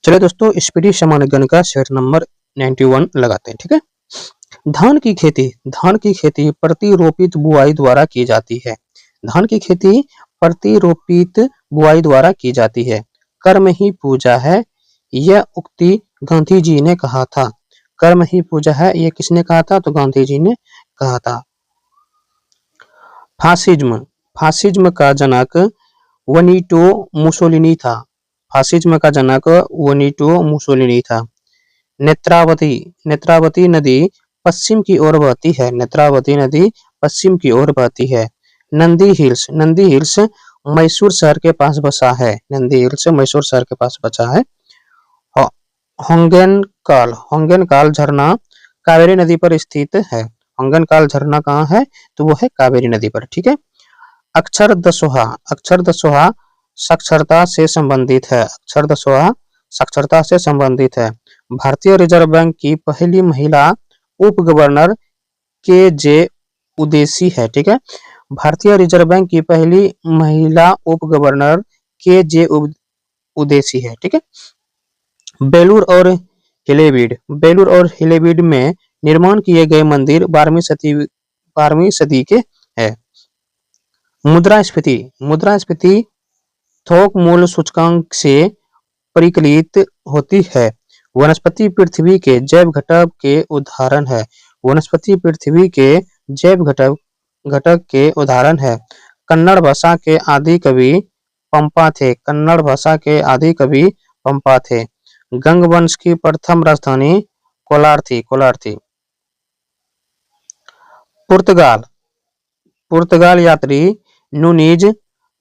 चलिए दोस्तों, स्पीडी सामान्य गण का सेट नंबर 91 लगाते हैं। ठीक है। धान की खेती प्रतिरोपित बुआई द्वारा की जाती है। धान की खेती प्रतिरोपित बुआई द्वारा की जाती है। कर्म ही पूजा है, यह उक्ति गांधी जी ने कहा था। कर्म ही पूजा है, यह किसने कहा था? तो गांधी जी ने कहा था। फासिज्म फासिज्म का जनक वनीटो मुसोलिनी था। फासिज्म का जनक वनीटो मुसोलिनी था। नेत्रावती नदी पश्चिम की ओर बहती है। नेत्रावती नदी पश्चिम की ओर बहती है। नंदी हिल्स मैसूर शहर के पास बसा है। नंदी हिल्स मैसूर शहर के पास बचा है। होंगेनकाल झरना कावेरी नदी पर स्थित है। होंगेनकाल झरना कहाँ है? तो वो है कावेरी नदी पर। ठीक है। अक्षर दसोहा साक्षरता से संबंधित है। अक्षर दसोहा साक्षरता से संबंधित है। भारतीय रिजर्व बैंक की पहली महिला उप गवर्नर के जे उदेसी है। ठीक है। भारतीय रिजर्व बैंक की पहली महिला उप गवर्नर के जे उदेसी है। ठीक है। बेलूर और हिलेबीड में निर्माण किए गए मंदिर 12वीं सदी के है। मुद्रास्फीति थोक मूल्य सूचकांक से परिकलित होती है। वनस्पति पृथ्वी के जैव घटक के उदाहरण है। वनस्पति पृथ्वी के जैव घटक के उदाहरण है। कन्नड़ भाषा के आदि कवि पंपा थे। कन्नड़ भाषा के आदि कवि पंपा थे। गंग वंश की प्रथम राजधानी कोलार थी। पुर्तगाल यात्री नूनीज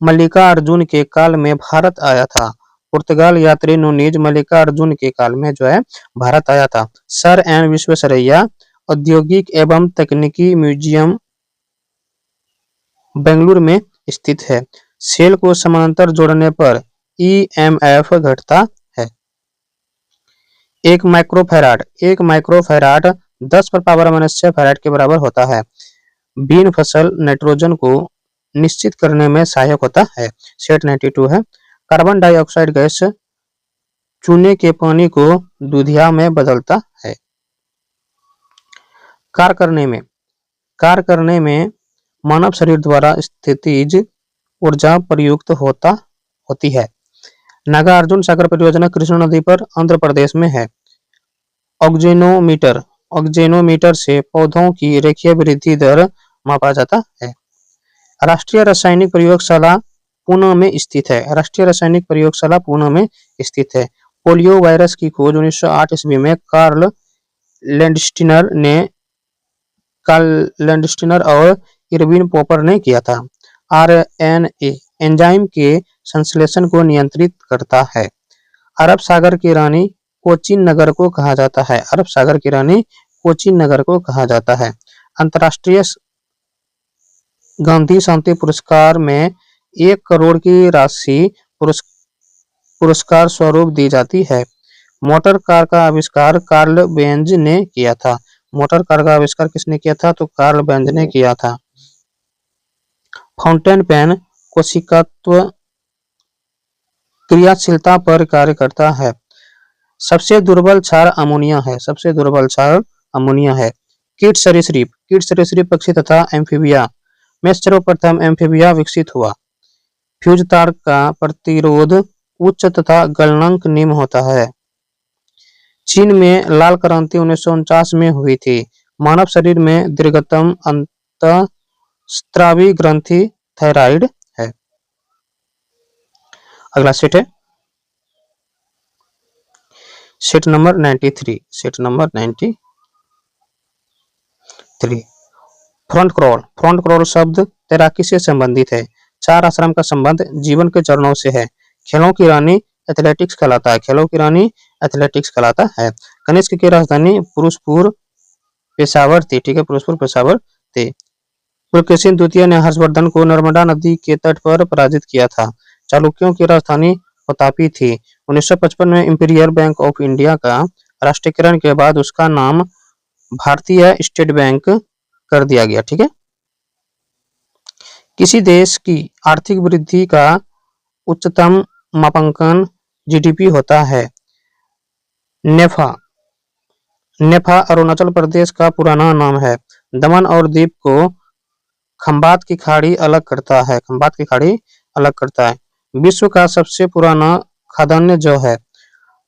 मल्लिकार्जुन के काल में भारत आया था। पुर्तगाल यात्री नूनीज मल्लिकार्जुन के काल में जो है भारत आया था। सर एन विश्वेश्वरैया औद्योगिक एवं तकनीकी म्यूजियम बेंगलुरु में स्थित है। सेल को समानांतर जोड़ने पर ईएमएफ घटता है। एक माइक्रोफैराड 10⁻⁻⁶ फैराड के बराबर होता है। बीन फसल नाइट्रोजन को निश्चित करने में सहायक होता है। सेट 92 है। कार्बन डाइऑक्साइड गैस चूने के पानी को दूधिया में बदलता है। कार्य करने में मानव शरीर द्वारा स्थितिज ऊर्जा प्रयुक्त होती है। नागार्जुन सागर परियोजना कृष्णा नदी पर आंध्र प्रदेश में है। ऑक्जेनोमीटर से पौधों की रेखीय वृद्धि दर मापा जाता है। राष्ट्रीय रासायनिक प्रयोगशाला पुणे में स्थित है। राष्ट्रीय रासायनिक प्रयोगशाला पुणे में स्थित है। पोलियो वायरस की खोज 1908 ईस्वी में कार्ल लैंडस्टीनर और इरविन पॉपर ने किया था। आरएनए एंजाइम के संश्लेषण को नियंत्रित करता है। अरब सागर की रानी कोचीन नगर को कहा जाता है। अरब सागर की रानी कोचीन नगर को कहा जाता है। अंतर्राष्ट्रीय गांधी शांति पुरस्कार में 1 करोड़ की राशि पुरस्कार स्वरूप दी जाती है। मोटर कार का आविष्कार कार्ल बेंज ने किया था। मोटर कार का आविष्कार किसने किया था? तो कार्ल बेंज ने किया था। फाउंटेन पेन कोशिकात्व क्रियाशीलता पर कार्य करता है। सबसे दुर्बल क्षार अमोनिया है। सबसे दुर्बल क्षार अमोनिया है। कीट सरीसृप पक्षी तथा एम्फीबिया में सर्वप्रथम एम्फीबिया विकसित हुआ। फ्यूज तार का प्रतिरोध उच्च तथा गलनांक निम्न होता है। चीन में लाल क्रांति 1949 में हुई थी। मानव शरीर में दीर्घतम अंतःस्रावी ग्रंथि थायराइड है। अगला सेट है set number 93। Set number 93 front crawl शब्द तैराकी से संबंधित है। 4 आश्रम का संबंध जीवन के चरणों से है। खेलों की रानी एथलेटिक्स कहलाता है। खेलों की रानी एथलेटिक्स कहलाता है। कनिष्क की राजधानी पुरुषपुर पेशावर थी। ठीक है, पुरुषपुर पेशावर थे। पुलकेशिन द्वितीय ने हर्षवर्धन को नर्मदा नदी के तट पर पराजित किया था। चालुक्यों की राजधानी प्रतापी थी। 1955 में इंपीरियल बैंक ऑफ इंडिया का राष्ट्रीयकरण के बाद उसका नाम भारतीय स्टेट बैंक कर दिया गया। ठीक है। किसी देश की आर्थिक वृद्धि का उच्चतम मापांकन जीडीपी होता है। नेफा नेफा अरुणाचल प्रदेश का पुराना नाम है। दमन और दीव को खंबात की खाड़ी अलग करता है। खंबात की खाड़ी अलग करता है। विश्व का सबसे पुराना खाद्यान्न जो है।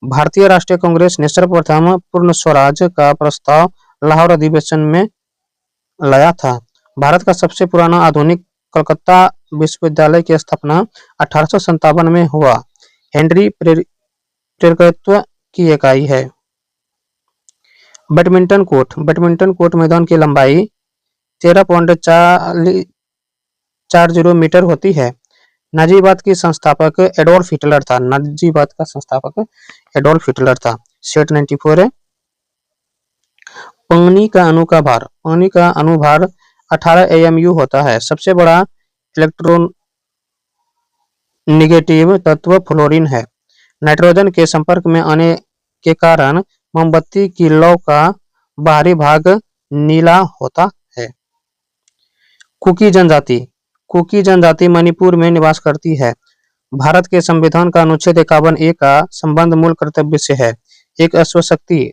भारतीय राष्ट्रीय कांग्रेस ने सर्वप्रथम पूर्ण स्वराज का प्रस्ताव लाहौर अधिवेशन में लाया था। भारत का सबसे पुराना आधुनिक कलकत्ता विश्वविद्यालय की स्थापना 1857 में हुआ। हेनरी प्रेरकत्व की इकाई है। बैडमिंटन कोर्ट मैदान की लंबाई 13.40 मीटर होती है। नाजीबाद की संस्थापक एडोल्फ हिटलर था। नाजीबाद का संस्थापक एडोल्फ हिटलर था। सेट 94 है। पानी का अनुभार 18 AMU होता है। सबसे बड़ा इलेक्ट्रोनेगेटिव तत्व फ्लोरीन है। नाइट्रोजन के संपर्क में आने के कारण मोमबत्ती की लौ का बाहरी भाग नीला होता है। कुकी जनजाति मणिपुर में निवास करती है। भारत के संविधान का अनुच्छेद 51A का संबंध मूल कर्तव्य से है। एक अश्वशक्ति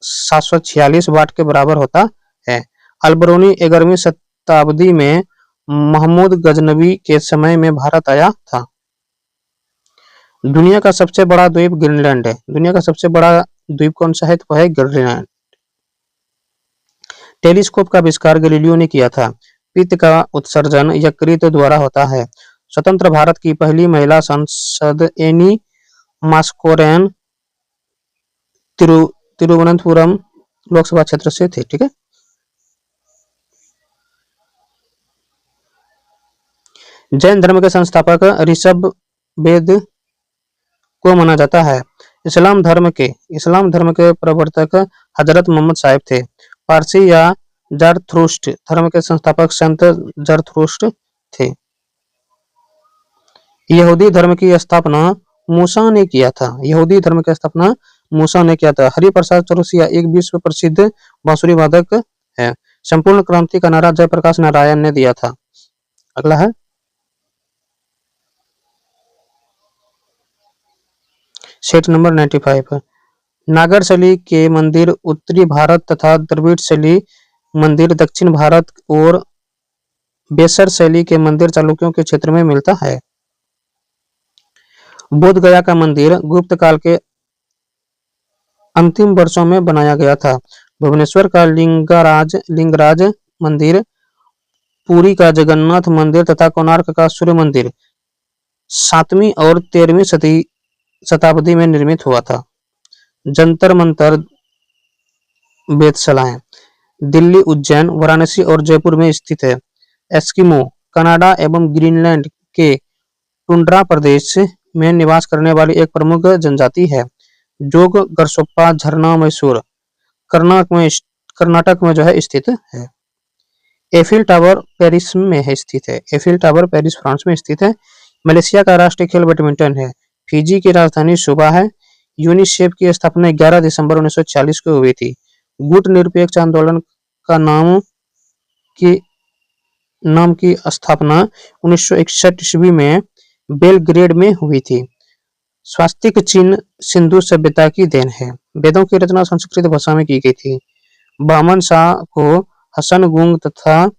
746 वाट के बराबर होता है। अलबरूनी 11वीं शताब्दी में महमूद गजनवी के समय में भारत आया था। दुनिया का सबसे बड़ा द्वीप ग्रीनलैंड है। दुनिया का सबसे बड़ा द्वीप कौन सा है? तो है ग्रीनलैंड। टेलीस्कोप का आविष्कार गैलीलियो ने किया था। पित्त का उत्सर्जन यकृत द्वारा होता है। स्वतंत्र भारत की पहली महिला सांसद एनी मास्कोरेन तिरुवनंतपुरम लोकसभा क्षेत्र से थे। ठीक है। जैन धर्म के संस्थापक ऋषभ वेद को माना जाता है। इस्लाम धर्म के प्रवर्तक हजरत मोहम्मद साहिब थे। पारसी या जरथुस्ट्र धर्म के संस्थापक संत जरथुस्ट्र थे। यहूदी धर्म की स्थापना मूसा ने किया था। हरिप्रसाद चौरसिया एक विश्व प्रसिद्ध बांसुरी वादक है। संपूर्ण क्रांति का नारा जयप्रकाश नारायण ने दिया था। अगला है सेट नंबर 95। नागर शैली के मंदिर उत्तरी भारत तथा द्रविड़ शैली मंदिर दक्षिण भारत और बेसर शैली के मंदिर चालुक्यों के क्षेत्र में मिलता है। बोध गया का मंदिर गुप्त काल के अंतिम वर्षों में बनाया गया था। भुवनेश्वर का लिंगराज मंदिर, पुरी का जगन्नाथ मंदिर तथा कोणार्क का सूर्य मंदिर 7वीं और 13वीं शताब्दी में निर्मित हुआ था। जंतर मंतर वेधशालाएं दिल्ली, उज्जैन, वाराणसी और जयपुर में स्थित है। एस्किमो कनाडा एवं ग्रीनलैंड के टुंड्रा प्रदेश में निवास करने वाली एक प्रमुख जनजाति है। जोग गरसोप्पा झरना मैसूर कर्नाटक में जो है स्थित है। एफिल टावर पेरिस में है स्थित है। एफिल टावर पेरिस फ्रांस में स्थित है। मलेशिया का राष्ट्रीय खेल बैडमिंटन है। फिजी की राजधानी सुबा है। यूनिसेफ की स्थापना 11 दिसंबर 1946 को हुई थी। गुट निरपेक्ष आंदोलन का नाम की स्थापना 1961 ईस्वी में बेलग्रेड में हुई थी। स्वास्तिक चिन्ह सिंधु सभ्यता की देन है। वेदों की रचना संस्कृत भाषा में की गई थी। बामन शाह को हसन गुंग तथा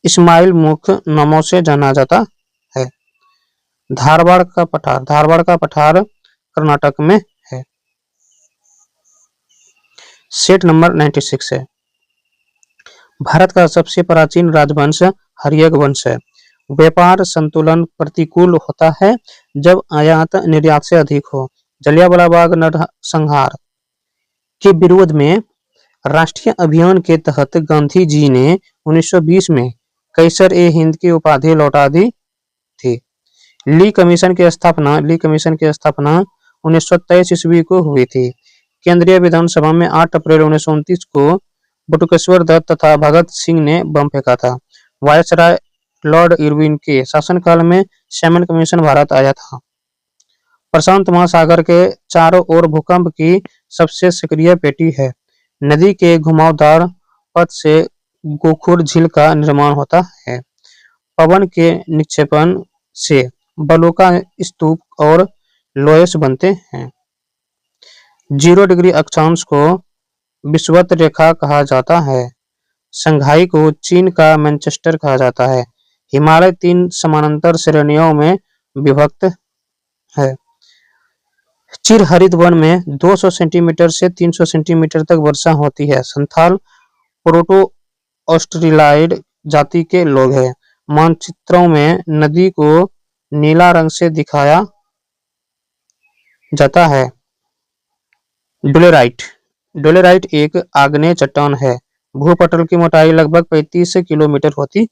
इस्माइल मुख नामों से जाना जाता है। धारवाड़ का पठार कर्नाटक में है। सेट नंबर 96 है। भारत का सबसे प्राचीन राजवंश हर्यक वंश है। व्यापार संतुलन प्रतिकूल होता है जब आयात निर्यात से अधिक हो। जलियांवाला बाग नरसंहार के विरोध में राष्ट्रीय अभियान के तहत गांधी जी ने 1920 में कैसर ए हिंद की उपाधि लौटा दी थी। ली कमीशन की स्थापना 1923 ईस्वी को हुई थी। केंद्रीय विधानसभा में 8 अप्रैल 1929 को बटुकेश्वर दत्त तथा भगत सिंह ने बम फेंका था। वायसराय लॉर्ड इरविन के शासनकाल में सैमन कमीशन भारत आया था। प्रशांत महासागर के चारों ओर भूकंप की सबसे सक्रिय पेटी है। नदी के घुमावदार पथ से गोखुर झील का निर्माण होता है। पवन के निक्षेपण से बलोका स्तूप और लोयस बनते हैं। जीरो डिग्री अक्षांश को विषुवत रेखा कहा जाता है। संघाई को चीन का मैनचेस्टर कहा जाता है। हिमालय 3 समानांतर श्रेणियों में विभक्त है। चिरहरित वन में 200 सेंटीमीटर से 300 सेंटीमीटर तक वर्षा होती है। संथाल प्रोटो ऑस्ट्रेलियाइड जाति के लोग हैं। मानचित्रों में नदी को नीला रंग से दिखाया जाता है। डोलेराइट डोलेराइट एक आग्नेय चट्टान है। भूपटल की मोटाई लगभग 35 किलोमीटर होती